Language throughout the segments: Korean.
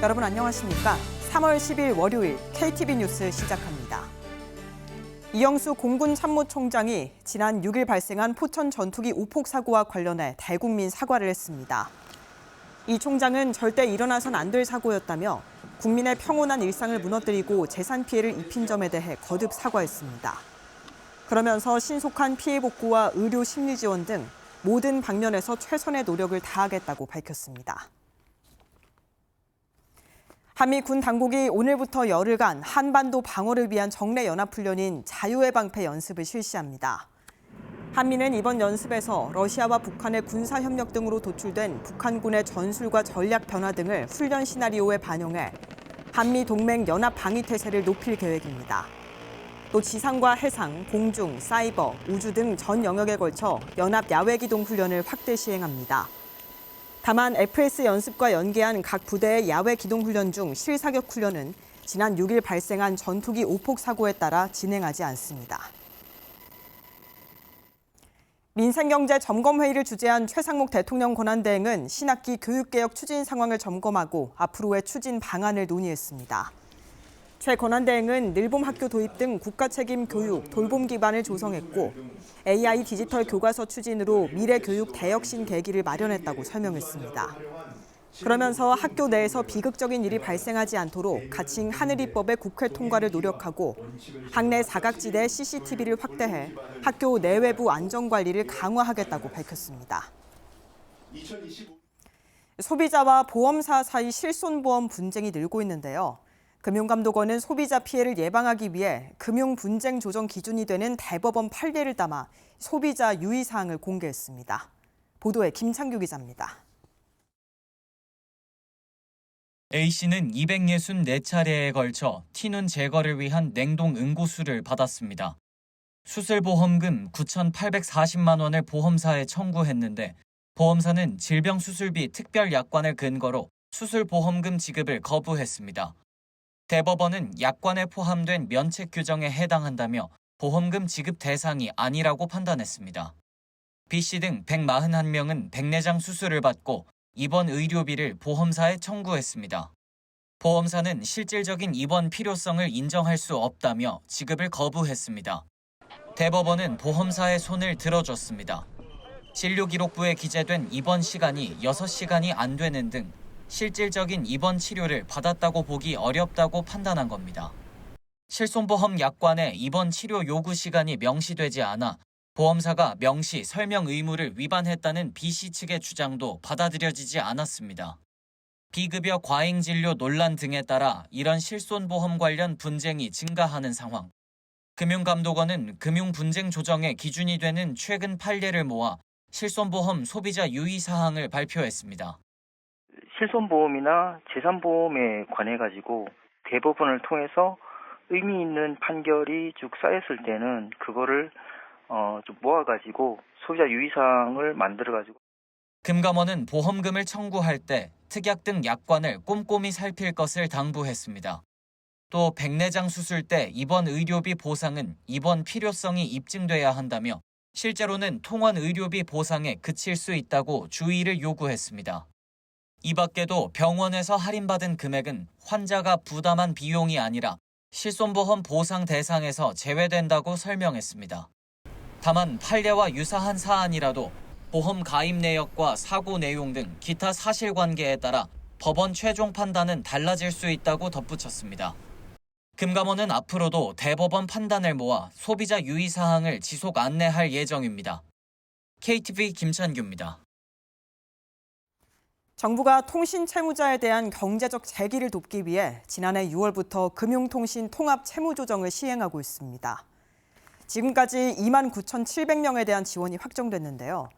여러분 안녕하십니까? 3월 10일 월요일 KTV 뉴스 시작합니다. 이영수 공군 참모총장이 지난 6일 발생한 포천 전투기 오폭 사고와 관련해 대국민 사과를 했습니다. 이 총장은 절대 일어나선 안 될 사고였다며 국민의 평온한 일상을 무너뜨리고 재산 피해를 입힌 점에 대해 거듭 사과했습니다. 그러면서 신속한 피해 복구와 의료 심리 지원 등 모든 방면에서 최선의 노력을 다하겠다고 밝혔습니다. 한미 군 당국이 오늘부터 열흘간 한반도 방어를 위한 정례 연합훈련인 자유의 방패 연습을 실시합니다. 한미는 이번 연습에서 러시아와 북한의 군사협력 등으로 도출된 북한군의 전술과 전략 변화 등을 훈련 시나리오에 반영해 한미 동맹 연합 방위 태세를 높일 계획입니다. 또 지상과 해상, 공중, 사이버, 우주 등 전 영역에 걸쳐 연합 야외 기동 훈련을 확대 시행합니다. 다만 FS 연습과 연계한 각 부대의 야외 기동 훈련 중 실사격 훈련은 지난 6일 발생한 전투기 오폭 사고에 따라 진행하지 않습니다. 민생경제 점검회의를 주재한 최상목 대통령 권한대행은 신학기 교육개혁 추진 상황을 점검하고 앞으로의 추진 방안을 논의했습니다. 최 권한대행은 늘봄 학교 도입 등 국가 책임 교육, 돌봄 기반을 조성했고 AI 디지털 교과서 추진으로 미래 교육 대혁신 계기를 마련했다고 설명했습니다. 그러면서 학교 내에서 비극적인 일이 발생하지 않도록 가칭 하늘입법의 국회 통과를 노력하고 학내 사각지대 CCTV를 확대해 학교 내외부 안전관리를 강화하겠다고 밝혔습니다. 소비자와 보험사 사이 실손보험 분쟁이 늘고 있는데요. 금융감독원은 소비자 피해를 예방하기 위해 금융 분쟁 조정 기준이 되는 대법원 판례를 담아 소비자 유의사항을 공개했습니다. 보도에 김창규 기자입니다. A씨는 264차례에 걸쳐 티눈 제거를 위한 냉동 응고수를 받았습니다. 수술보험금 9,840만 원을 보험사에 청구했는데 보험사는 질병수술비 특별약관을 근거로 수술보험금 지급을 거부했습니다. 대법원은 약관에 포함된 면책 규정에 해당한다며 보험금 지급 대상이 아니라고 판단했습니다. B씨 등 141명은 백내장 수술을 받고 입원 의료비를 보험사에 청구했습니다. 보험사는 실질적인 입원 필요성을 인정할 수 없다며 지급을 거부했습니다. 대법원은 보험사의 손을 들어줬습니다. 진료기록부에 기재된 입원 시간이 6시간이 안 되는 등 실질적인 입원 치료를 받았다고 보기 어렵다고 판단한 겁니다. 실손보험 약관에 입원 치료 요구 시간이 명시되지 않아 보험사가 명시 설명 의무를 위반했다는 B씨 측의 주장도 받아들여지지 않았습니다. 비급여 과잉 진료 논란 등에 따라 이런 실손보험 관련 분쟁이 증가하는 상황. 금융감독원은 금융 분쟁 조정의 기준이 되는 최근 판례를 모아 실손보험 소비자 유의사항을 발표했습니다. 실손보험이나 재산보험에 관해 가지고 대법원을 통해서 의미 있는 판결이 쭉 쌓였을 때는 그거를 좀 모아가지고 소비자 유의사항을 만들어가지고. 금감원은 보험금을 청구할 때 특약 등 약관을 꼼꼼히 살필 것을 당부했습니다. 또 백내장 수술 때 입원 의료비 보상은 입원 필요성이 입증돼야 한다며 실제로는 통원 의료비 보상에 그칠 수 있다고 주의를 요구했습니다. 이 밖에도 병원에서 할인받은 금액은 환자가 부담한 비용이 아니라 실손보험 보상 대상에서 제외된다고 설명했습니다. 다만 판례와 유사한 사안이라도 보험 가입 내역과 사고 내용 등 기타 사실관계에 따라 법원 최종 판단은 달라질 수 있다고 덧붙였습니다. 금감원은 앞으로도 대법원 판단을 모아 소비자 유의사항을 지속 안내할 예정입니다. KTV 김찬규입니다. 정부가 통신 채무자에 대한 경제적 재기를 돕기 위해 지난해 6월부터 금융통신 통합 채무 조정을 시행하고 있습니다. 지금까지 29,700명에 대한 지원이 확정됐는데요.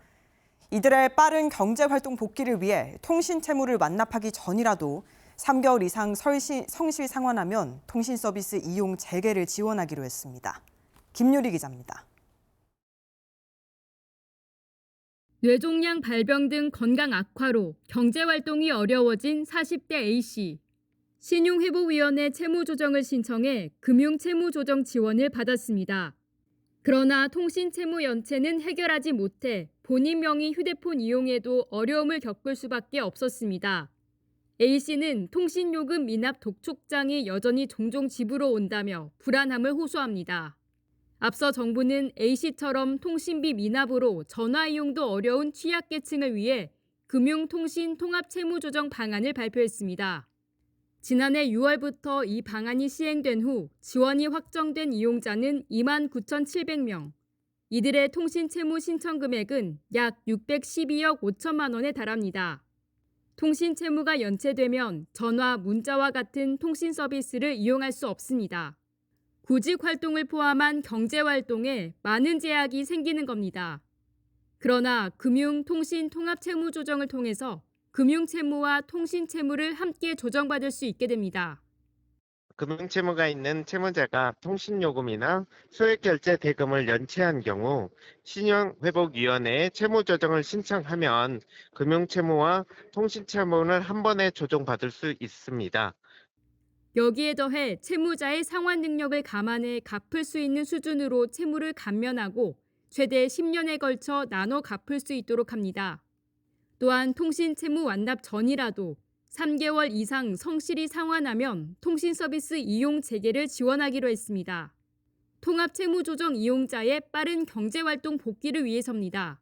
이들의 빠른 경제활동 복귀를 위해 통신 채무를 완납하기 전이라도 3개월 이상 성실 상환하면 통신 서비스 이용 재개를 지원하기로 했습니다. 김유리 기자입니다. 뇌종양 발병 등 건강 악화로 경제활동이 어려워진 40대 A씨. 신용회복위원회 채무조정을 신청해 금융채무조정 지원을 받았습니다. 그러나 통신채무 연체는 해결하지 못해 본인 명의 휴대폰 이용에도 어려움을 겪을 수밖에 없었습니다. A씨는 통신요금 미납 독촉장이 여전히 종종 집으로 온다며 불안함을 호소합니다. 앞서 정부는 A씨처럼 통신비 미납으로 전화 이용도 어려운 취약계층을 위해 금융통신통합채무조정 방안을 발표했습니다. 지난해 6월부터 이 방안이 시행된 후 지원이 확정된 이용자는 29,700명. 이들의 통신채무 신청 금액은 약 612억 5천만 원에 달합니다. 통신채무가 연체되면 전화, 문자와 같은 통신 서비스를 이용할 수 없습니다. 구직 활동을 포함한 경제 활동에 많은 제약이 생기는 겁니다. 그러나 금융통신통합채무조정을 통해서 금융채무와 통신채무를 함께 조정받을 수 있게 됩니다. 금융채무가 있는 채무자가 통신요금이나 소액결제 대금을 연체한 경우 신용회복위원회에 채무조정을 신청하면 금융채무와 통신채무를 한 번에 조정받을 수 있습니다. 여기에 더해 채무자의 상환 능력을 감안해 갚을 수 있는 수준으로 채무를 감면하고 최대 10년에 걸쳐 나눠 갚을 수 있도록 합니다. 또한 통신채무 완납 전이라도 3개월 이상 성실히 상환하면 통신서비스 이용 재개를 지원하기로 했습니다. 통합채무조정 이용자의 빠른 경제활동 복귀를 위해서입니다.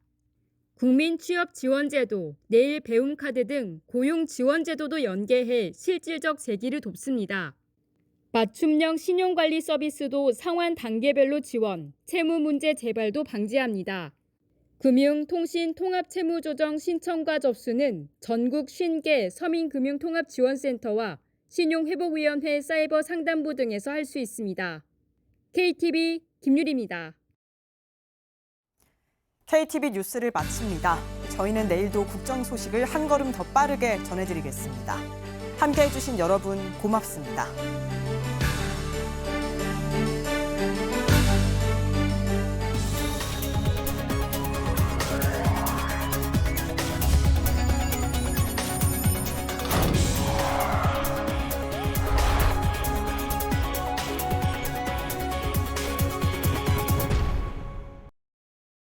국민취업지원제도, 내일 배움카드 등 고용지원제도도 연계해 실질적 재기를 돕습니다. 맞춤형 신용관리 서비스도 상환 단계별로 지원, 채무 문제 재발도 방지합니다. 금융통신통합채무조정 신청과 접수는 전국 50개 서민금융통합지원센터와 신용회복위원회 사이버 상담부 등에서 할 수 있습니다. KTV 김유리입니다. KTV 뉴스를 마칩니다. 저희는 내일도 국정 소식을 한 걸음 더 빠르게 전해드리겠습니다. 함께해 주신 여러분 고맙습니다.